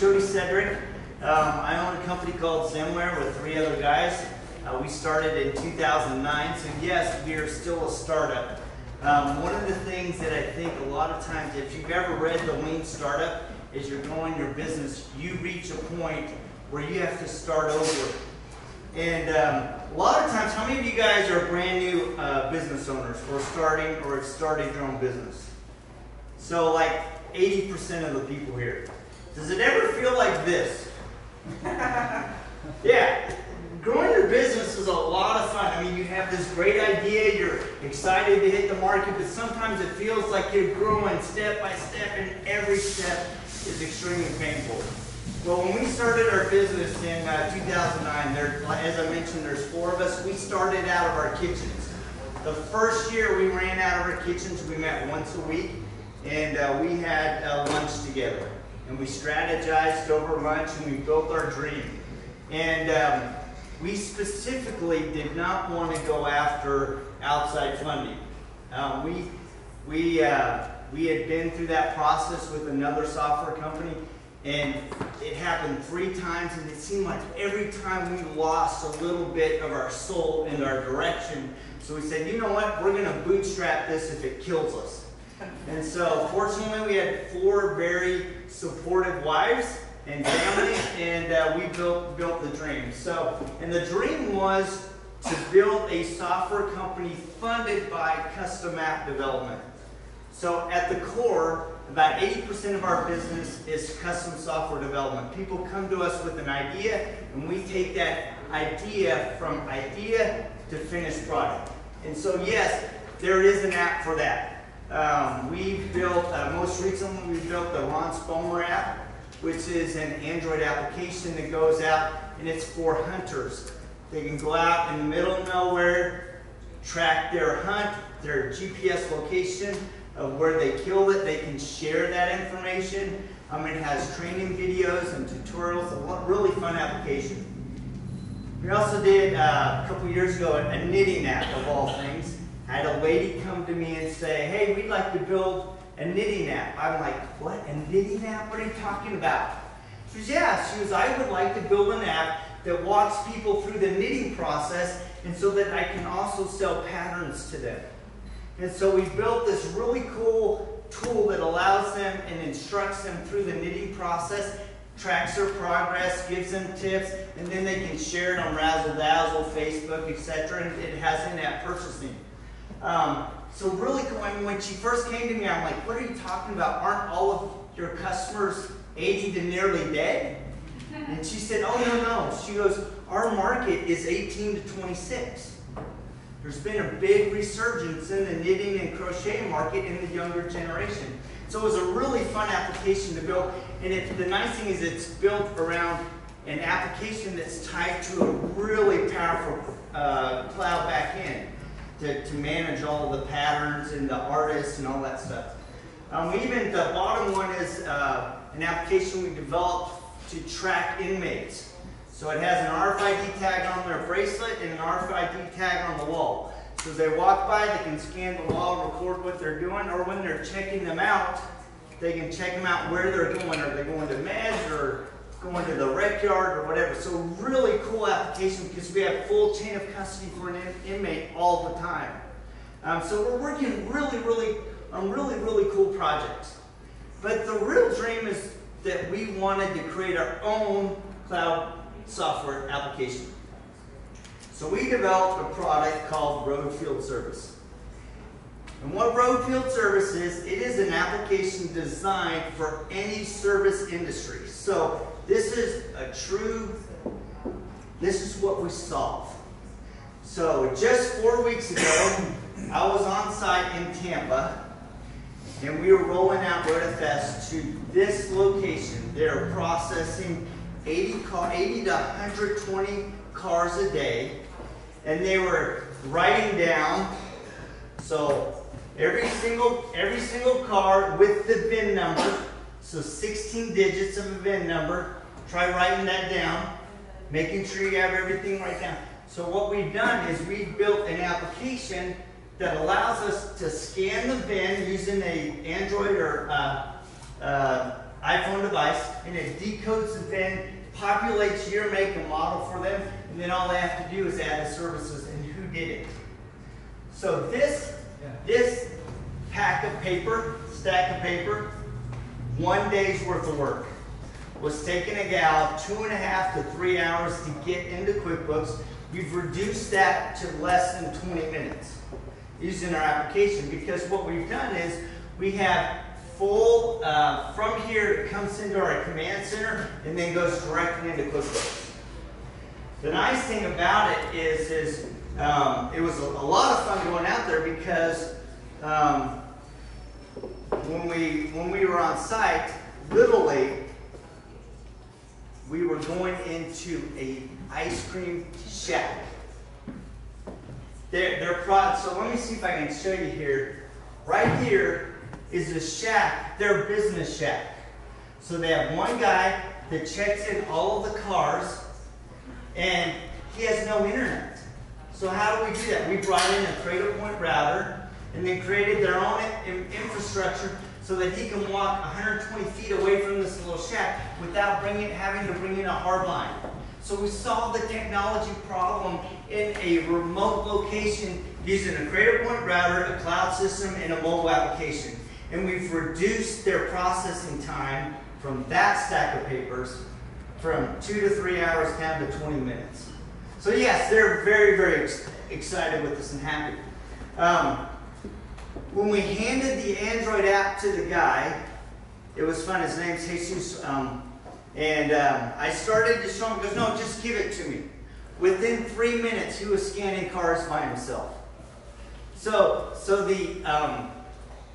Cedric. I own a company called Zenware with 3 other guys. We started in 2009, so yes, we are still a startup. One of the things that I think a lot of times, if you've ever read The Lean Startup, is you're growing your business, you reach a point where you have to start over. And a lot of times, how many of you guys are brand new business owners or started your own business? So like 80% of the people here. Does it ever feel like this? Yeah. Growing your business is a lot of fun. I mean, you have this great idea, you're excited to hit the market, but sometimes it feels like you're growing step by step, and every step is extremely painful. Well, when we started our business in 2009, as I mentioned, there's 4 of us. We started out of our kitchens. The first year we ran out of our kitchens, we met once a week, and we had lunch together. And we strategized over lunch, and we built our dream. And we specifically did not want to go after outside funding. We had been through that process with another software company, and it happened 3 times, and it seemed like every time we lost a little bit of our soul and our direction. So we said, you know what, we're going to bootstrap this if it kills us. And so fortunately we had 4 very supportive wives and families, and we built the dream. And the dream was to build a software company funded by custom app development. So at the core, about 80% of our business is custom software development. People come to us with an idea, and we take that idea from idea to finished product. And so yes, there is an app for that. We built, most recently we built the Ron Spomer app, which is an Android application that goes out, and it's for hunters. They can go out in the middle of nowhere, track their hunt, their GPS location of where they killed it. They can share that information. It has training videos and tutorials, a really fun application. We also did, a couple years ago, a knitting app of all things. I had a lady come to me and say, hey, we'd like to build a knitting app. I'm like, what, a knitting app? What are you talking about? She goes, yeah. She goes, I would like to build an app that walks people through the knitting process, and so that I can also sell patterns to them. And so we built this really cool tool that allows them and instructs them through the knitting process, tracks their progress, gives them tips, and then they can share it on Razzle Dazzle, Facebook, etc. And it has in-app purchasing. So really cool. I mean, when she first came to me, I'm like, what are you talking about? Aren't all of your customers 80 to nearly dead? And she said, oh, no. She goes, our market is 18 to 26. There's been a big resurgence in the knitting and crochet market in the younger generation. So it was a really fun application to build. And the nice thing is it's built around an application that's tied to a really powerful cloud backend to manage all of the patterns and the artists and all that stuff. Even the bottom one is an application we developed to track inmates. So it has an RFID tag on their bracelet and an RFID tag on the wall. So as they walk by, they can scan the wall, record what they're doing, or when they're checking them out, they can check them out where they're going. Are they going to meds or going to the rec yard or whatever? So really cool application because we have full chain of custody for an inmate all the time. So we're working on really cool projects. But the real dream is that we wanted to create our own cloud software application. So we developed a product called Road Field Service. And what Road Field Service is, it is an application designed for any service industry. So this is this is what we solve. So just 4 weeks ago, I was on site in Tampa, and we were rolling out RotaFest to this location. They're processing 80 to 120 cars a day, and they were writing down, so every single car with the VIN number, so 16 digits of a VIN number. Try writing that down, making sure you have everything right down. So what we've done is we've built an application that allows us to scan the VIN using an Android or iPhone device, and it decodes the VIN, populates year, make, and model for them, and then all they have to do is add the services and who did it. So this pack of paper, stack of paper, 1 day's worth of work was taking a gal 2.5 to 3 hours to get into QuickBooks. We've reduced that to less than 20 minutes using our application, because what we've done is we have full, from here it comes into our command center and then goes directly into QuickBooks. The nice thing about it is it was a lot of fun going out there, because when we were on site, literally, we were going into an ice cream shack. So let me see if I can show you here. Right here is a shack, their business shack. So they have one guy that checks in all of the cars, and he has no internet. So how do we do that? We brought in a Cradlepoint router and then created their own infrastructure so that he can walk 120 feet away from this little shack without having to bring in a hard line. So we solved the technology problem in a remote location using a Cradlepoint router, a cloud system, and a mobile application. And we've reduced their processing time from that stack of papers from 2 to 3 hours down to 20 minutes. So yes, they're very, very excited with this and happy. When we handed the Android app to the guy, it was fun. His name's Jesus. I started to show him, he goes, no, just give it to me. Within 3 minutes, he was scanning cars by himself. So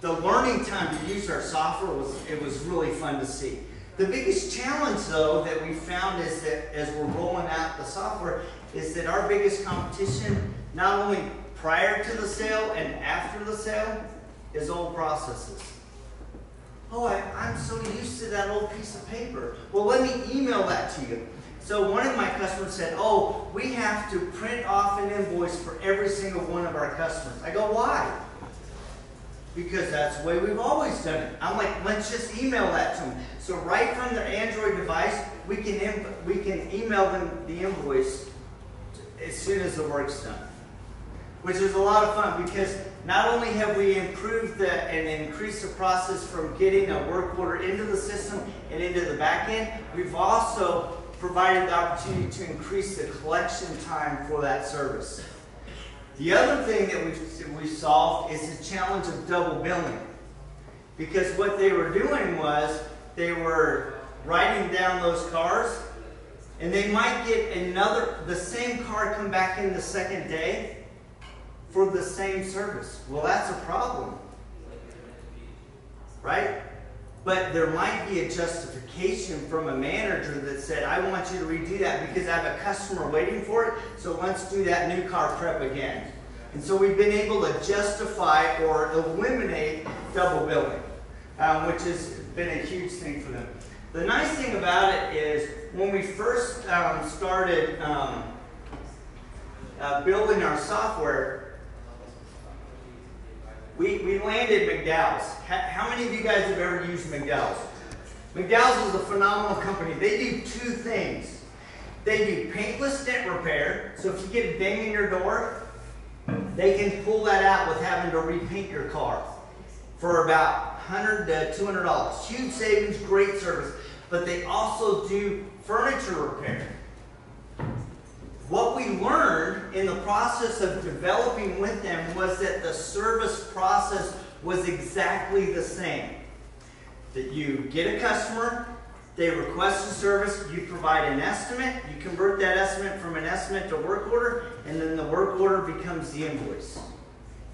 the learning time to use our software was really fun to see. The biggest challenge, though, that we found is that as we're rolling out the software, is that our biggest competition, not only prior to the sale and after the sale, is old processes. Oh, I'm so used to that old piece of paper. Well, let me email that to you. So one of my customers said, oh, we have to print off an invoice for every single one of our customers. I go, why? Because that's the way we've always done it. I'm like, let's just email that to them. So right from their Android device, we can email them the invoice as soon as the work's done. Which is a lot of fun, because not only have we improved and increased the process from getting a work order into the system and into the back end, we've also provided the opportunity to increase the collection time for that service. The other thing that we solved is the challenge of double billing. Because what they were doing was they were writing down those cars, and they might get the same car come back in the second day for the same service. Well, that's a problem, right? But there might be a justification from a manager that said, I want you to redo that because I have a customer waiting for it, so let's do that new car prep again. And so we've been able to justify or eliminate double billing, which has been a huge thing for them. The nice thing about it is when we first started building our software, we landed McDowell's. How many of you guys have ever used McDowell's? McDowell's is a phenomenal company. They do two things. They do paintless dent repair, so if you get a ding in your door, they can pull that out with having to repaint your car for about $100 to $200. Huge savings, great service. But they also do furniture repair. What we learned in the process of developing with them was that the service process was exactly the same. That you get a customer, they request a service, you provide an estimate, you convert that estimate from an estimate to work order, and then the work order becomes the invoice.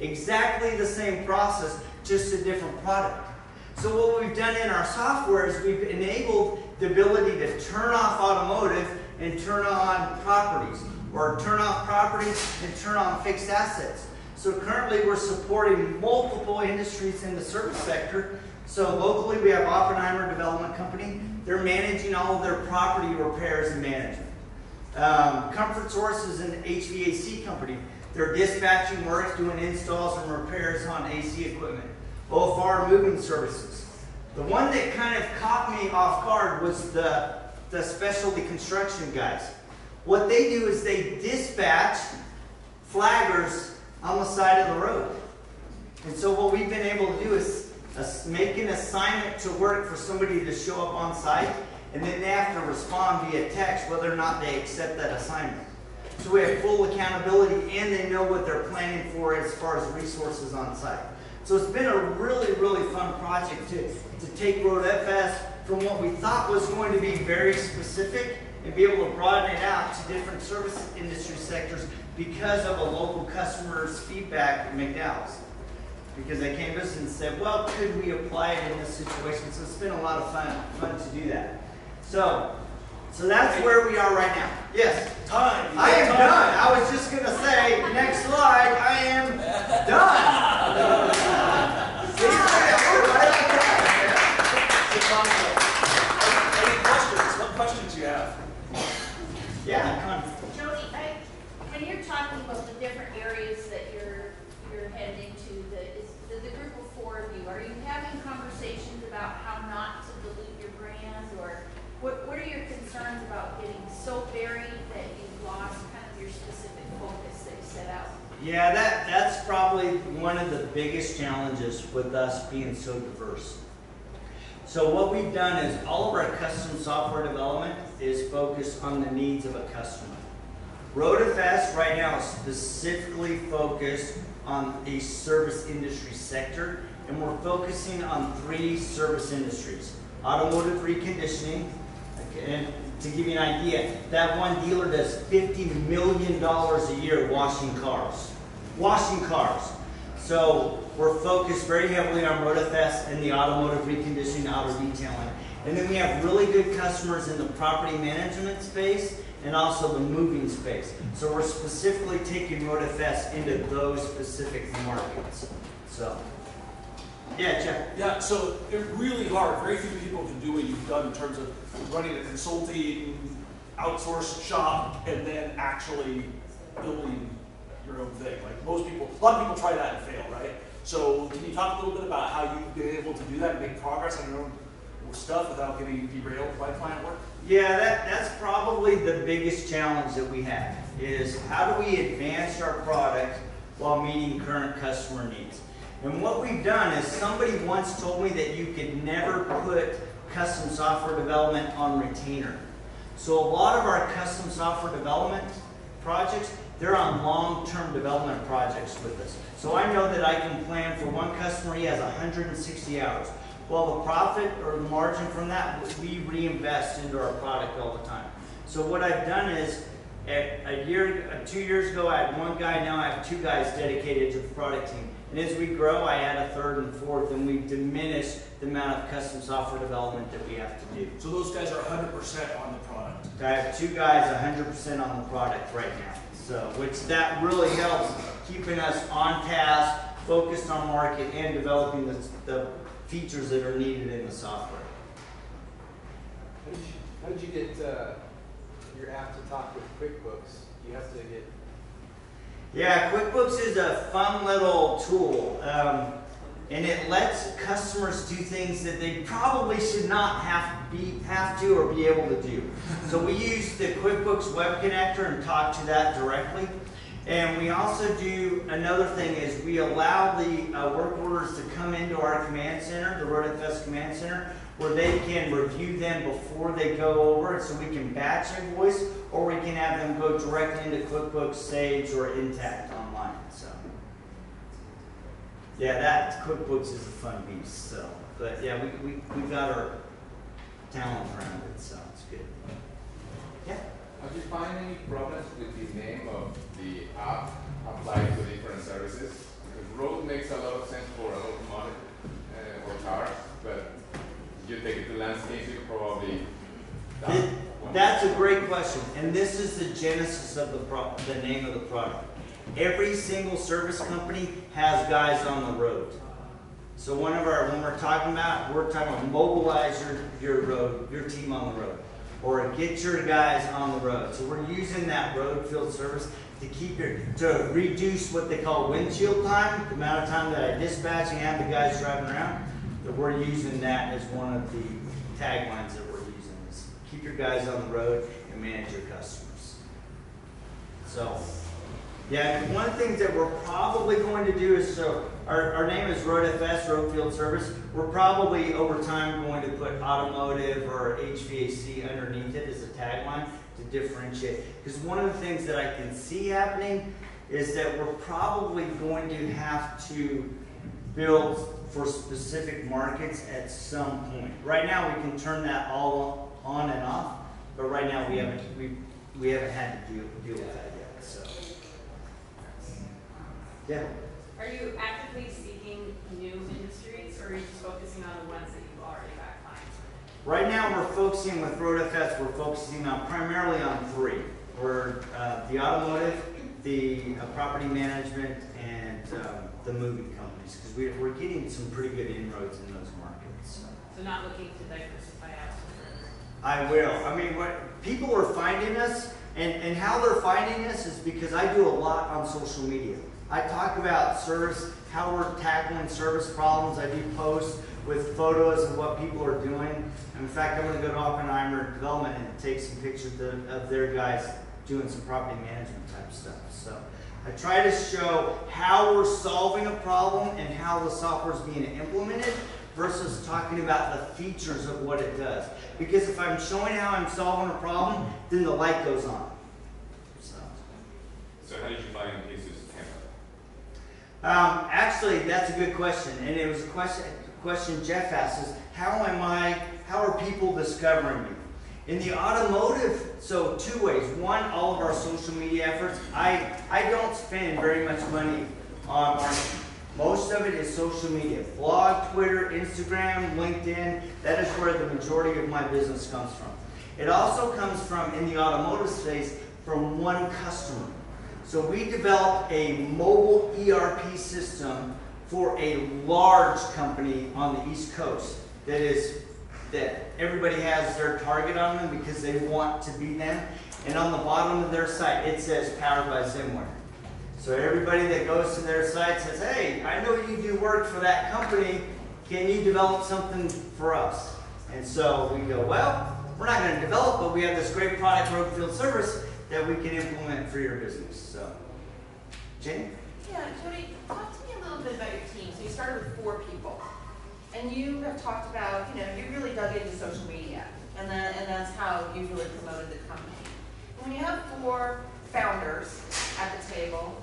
Exactly the same process, just a different product. So what we've done in our software is we've enabled the ability to turn off automotive and turn on properties, or turn off properties and turn on fixed assets. So currently we're supporting multiple industries in the service sector. So locally we have Oppenheimer Development Company. They're managing all of their property repairs and management. Comfort Source is an HVAC company. They're dispatching work, doing installs and repairs on AC equipment. OFR Moving Services. The one that kind of caught me off guard was the specialty construction guys. What they do is they dispatch flaggers on the side of the road. And so what we've been able to do is make an assignment to work for somebody to show up on site, and then they have to respond via text whether or not they accept that assignment. So we have full accountability, and they know what they're planning for as far as resources on site. So it's been a really, really fun project to take RoadFS from what we thought was going to be very specific and be able to broaden it out to different service industry sectors because of a local customer's feedback in McDowell's. Because they came to us and said, well, could we apply it in this situation? So it's been a lot of fun to do that. So that's where we are right now. Yes? Time. I am done. I was just going to say, next slide, I am done. Any questions? What questions do you have? Yeah. Jody, when you're talking about the different areas that you're heading to, the group of 4 of you, are you having conversations about how not to dilute your brand, or what are your concerns about getting so varied that you've lost kind of your specific focus that you set out? Yeah, that's probably one of the biggest challenges with us being so diverse. So what we've done is all of our custom software development is focused on the needs of a customer. RoadFS right now is specifically focused on a service industry sector, and we're focusing on 3 service industries. Automotive reconditioning, and to give you an idea, that one dealer does $50 million a year washing cars. Washing cars. So we're focused very heavily on RoadFS and the automotive reconditioning, auto detailing. And then we have really good customers in the property management space and also the moving space. So we're specifically taking RoadFS into those specific markets. So, yeah, Jeff. Yeah, so it's really hard. Very few people can do what you've done in terms of running a consulting, outsourced shop, and then actually building your own thing. Like most people, a lot of people try that and fail, right? So can you talk a little bit about how you've been able to do that and make progress on your own stuff without getting derailed by client work? Yeah, that's probably the biggest challenge that we have, is how do we advance our product while meeting current customer needs? And what we've done is somebody once told me that you could never put custom software development on retainer. So a lot of our custom software development projects, they're on long-term development projects with us. So I know that I can plan for one customer, he has 160 hours. Well, the profit or the margin from that, we reinvest into our product all the time. So what I've done is, 2 years ago, I had 1 guy, now I have 2 guys dedicated to the product team. And as we grow, I add a 3rd and 4th, and we diminish the amount of custom software development that we have to do. So those guys are 100% on the product. I have 2 guys 100% on the product right now. So, which that really helps keeping us on task, focused on market, and developing the features that are needed in the software. How did you get your app to talk with QuickBooks? You have to get... Yeah, QuickBooks is a fun little tool, and it lets customers do things that they probably should not have to or be able to do. So we use the QuickBooks Web Connector and talk to that directly. And we also do, another thing is we allow the work orders to come into our command center, the RoadFS command center, where they can review them before they go over, so we can batch invoice, or we can have them go directly into QuickBooks, Sage, or Intact online. So, yeah, that QuickBooks is a fun beast. So, but yeah, we got our talent around it, so it's good. Yeah. Have you find any problems with the name of the app applied to different services? Because road makes a lot of sense for an automotive or cars, but you take it to landscaping, probably. That's a great question, and this is the genesis of the name of the product. Every single service company has guys on the road. So when we're talking about mobilize your team on the road, or get your guys on the road. So we're using that road field service to reduce what they call windshield time, the amount of time that I dispatch and have the guys driving around. The that we're using that as one of the taglines that we're using is keep your guys on the road and manage your customers. So, yeah, and one of the things that we're probably going to do is, so our name is RoadFS, Road Field Service. We're probably over time going to put automotive or HVAC underneath it as a tagline to differentiate. Because one of the things that I can see happening is that we're probably going to have to build for specific markets at some point. Right now we can turn that all on and off, but right now we haven't had to deal with that yet. So yeah. Are you actively seeking new industries, or are you just focusing on the ones that you've already got clients with? Right now we're focusing with RoadFS, we're focusing on primarily on three. We're the automotive, the property management, and the moving companies, because we're getting some pretty good inroads in those markets. So not looking to diversify out further? I will. I mean, what people are finding us, and how they're finding us is because I do a lot on social media. I talk about service, how we're tackling service problems. I do posts with photos of what people are doing. In fact, I'm going to go to Oppenheimer Development and take some pictures of their guys doing some property management type stuff. So I try to show how we're solving a problem and how the software is being implemented versus talking about the features of what it does. Because if I'm showing how I'm solving a problem, then the light goes on. So how did you find Jesus Actually, that's a good question, and it was a question Jeff asked is how are people discovering me? In the automotive, so two ways. One, all of our social media efforts. I don't spend very much money on marketing. Most of it is social media. Blog, Twitter, Instagram, LinkedIn. That is where the majority of my business comes from. It also comes from, in the automotive space, from one customer. So we developed a mobile ERP system for a large company on the East Coast that everybody has their target on them because they want to be them. And on the bottom of their site, it says powered by Zenware. So everybody that goes to their site says, hey, I know you do work for that company. Can you develop something for us? And so we go, well, we're not going to develop, but we have this great product, Road Field Service, that we can implement for your business. So, Jenny? Yeah, Jody, talk to me a little bit about your team. So you started with 4 people, and you have talked about, you really dug into social media, and that's how you really promoted the company. When you have 4 founders at the table,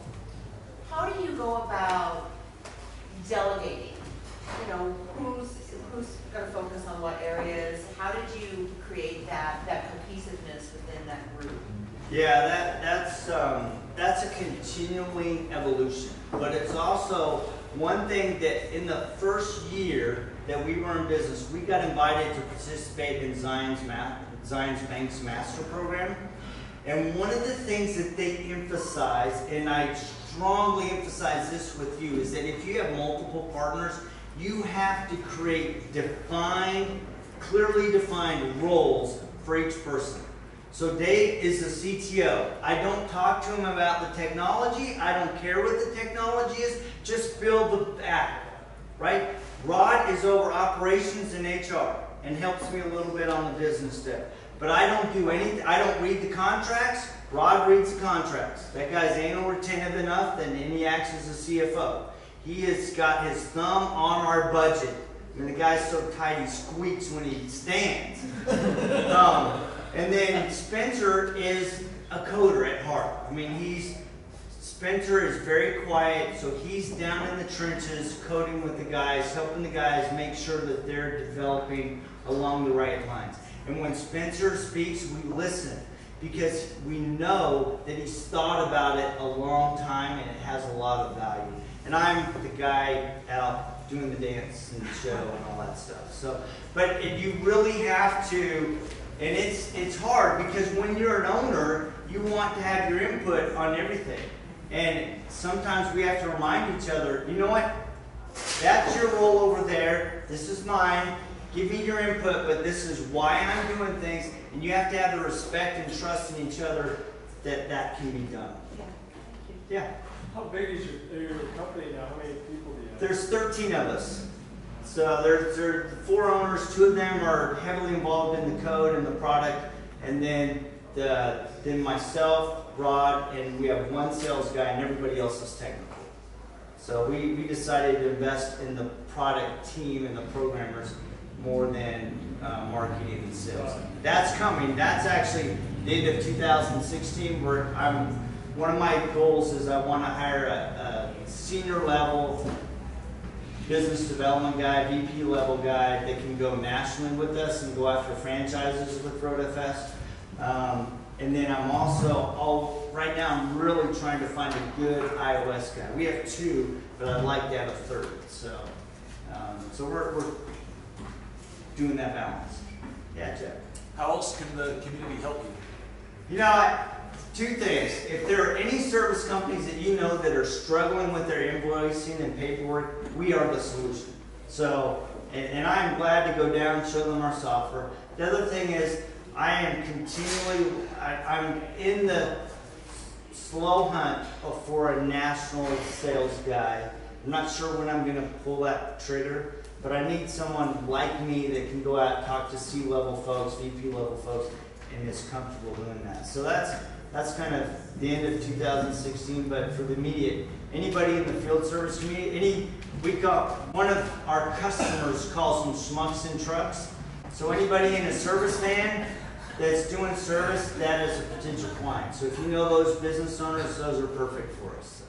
how do you go about delegating? Who's going to focus on what areas? How did you create that cohesiveness within that group? Yeah, that's a continuing evolution, but it's also one thing that in the first year that we were in business, we got invited to participate in Zions Bank's master program. And one of the things that they emphasize, and I strongly emphasize this with you, is that if you have multiple partners, you have to create clearly defined roles for each person. So Dave is the CTO. I don't talk to him about the technology. I don't care what the technology is. Just build the app, right? Rod is over operations and HR and helps me a little bit on the business stuff. But I don't do anything. I don't read the contracts. Rod reads the contracts. That guy's anal retentive enough, and he acts as a CFO. He has got his thumb on our budget. I mean, the guy's so tight he squeaks when he stands. And then Spencer is a coder at heart. I mean, Spencer is very quiet, so he's down in the trenches coding with the guys, helping the guys make sure that they're developing along the right lines. And when Spencer speaks, we listen because we know that he's thought about it a long time and it has a lot of value. And I'm the guy out doing the dance and the show and all that stuff. So, but you really have to. And it's hard because when you're an owner, you want to have your input on everything. And sometimes we have to remind each other, you know what? That's your role over there. This is mine. Give me your input, but this is why I'm doing things. And you have to have the respect and trust in each other that can be done. Yeah. Yeah. How big is your company now? How many people do you have? There's 13 of us. So there are 4 owners. 2 of them are heavily involved in the code and the product, and then myself, Rod, and we have 1 sales guy, and everybody else is technical. So we decided to invest in the product team and the programmers more than marketing and sales. That's coming. That's actually the end of 2016. One of my goals is I want to hire a senior level business development guy, VP level guy that can go nationally with us and go after franchises with RotaFest. And then I'm also, right now I'm really trying to find a good iOS guy. We have 2, but I'd like to have a 3rd. So we're doing that balance. Yeah, Jeff. How else can the community help you? You know, 2 things. If there are any service companies that you know that are struggling with their invoicing and paperwork, we are the solution. So, and I'm glad to go down and show them our software. The other thing is, I am continually, I'm in the slow hunt for a national sales guy. I'm not sure when I'm going to pull that trigger, but I need someone like me that can go out and talk to C-level folks, VP level folks, and is comfortable doing that. So that's kind of the end of 2016, but for the immediate, anybody in the field service community, one of our customers calls them schmucks in trucks. So anybody in a service van that's doing service, that is a potential client. So if you know those business owners, those are perfect for us. So.